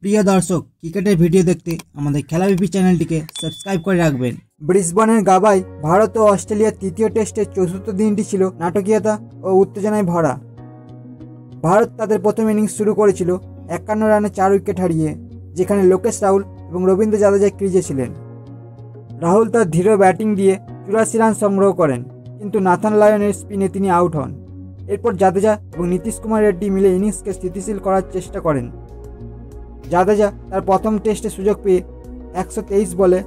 প্রিয় দর্শক, ক্রিকেটের ভিডিও দেখতে আমাদের খেলাবিপি চ্যানেলটিকে সাবস্ক্রাইব করে রাখবেন। ব্রিসবেনের গাবায় ভারত ও অস্ট্রেলিয়ার তৃতীয় টেস্টের চতুর্থ দিনটি ছিল নাটকীয়তা ও উত্তেজনায় ভরা। ভারত তাদের প্রথম ইনিংস শুরু করেছিল 51 রানে 4 উইকেট হারিয়ে, যেখানে লোকেশ রাহুল এবং রবীন্দ্র জাদেজা ক্রিজে ছিলেন। রাহুল তার ধীর ব্যাটিং দিয়ে 84 রান সংগ্রহ করেন, কিন্তু নাথান লায়নের স্পিনে তিনি আউট হন। এরপর জাদেজা এবং নীতিশ কুমার রেড্ডি মিলে ইনিংসকে স্থিতিশীল করার চেষ্টা করেন। জাদেজা তার প্রথম টেস্টে সুযোগ পেয়ে 123 বলে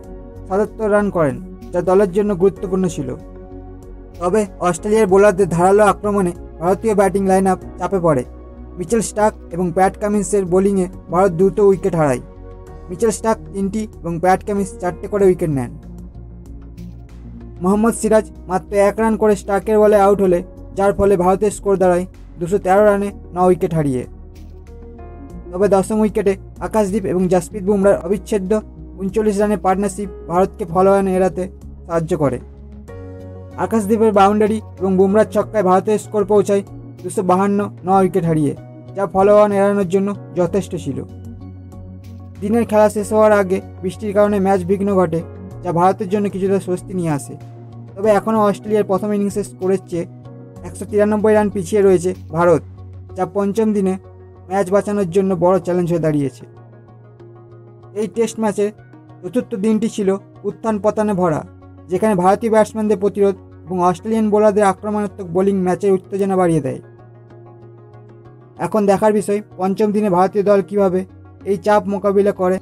77 রান করেন, যা দলের জন্য গুরুত্বপূর্ণ ছিল। তবে অস্ট্রেলিয়ার বোলারদের ধারালো আক্রমণে ভারতীয় ব্যাটিং লাইন আপ চাপে পড়ে। মিচেল স্টার্ক এবং প্যাট কামিন্সের বোলিংয়ে ভারত দ্রুত উইকেট হারায়। মিচেল স্টার্ক 3টি এবং প্যাট কামিন্স 4টে করে উইকেট নেন। মোহাম্মদ সিরাজ মাত্র 1 রান করে স্টার্কের বলে আউট হলে, যার ফলে ভারতের স্কোর দাঁড়ায় 213 রানে 9 উইকেট হারিয়ে। তবে দশম উইকেটে আকাশদীপ এবং জাসপ্রীত বুমরার অবিচ্ছেদ্য 39 রানের পার্টনারশিপ ভারতকে ফলোঅন এড়াতে সাহায্য করে। আকাশদীপের বাউন্ডারি এবং বুমরার ছক্কায় ভারতের স্কোর পৌঁছায় 252, 9 উইকেট হারিয়ে, যা ফলোঅন এড়ানোর জন্য যথেষ্ট ছিল। দিনের খেলা শেষ হওয়ার আগে বৃষ্টির কারণে ম্যাচ বিঘ্ন ঘটে, যা ভারতের জন্য কিছুটা স্বস্তি নিয়ে আসে। তবে এখনও অস্ট্রেলিয়ার প্রথম ইনিংসের স্কোরের চেয়ে 193 রান পিছিয়ে রয়েছে ভারত, যা পঞ্চম দিনে ম্যাচ বাঁচানোর জন্য বড় চ্যালেঞ্জ হয়ে দাঁড়িয়েছে। এই টেস্ট ম্যাচের চতুর্থ দিনটি ছিল উত্থান পতনে ভরা, যেখানে ভারতীয় ব্যাটসম্যানদের প্রতিরোধ এবং অস্ট্রেলিয়ান বোলারদের আক্রমণাত্মক বোলিং ম্যাচের উত্তেজনা বাড়িয়ে দেয়। এখন দেখার বিষয় পঞ্চম দিনে ভারতীয় দল কীভাবে এই চাপ মোকাবিলা করে।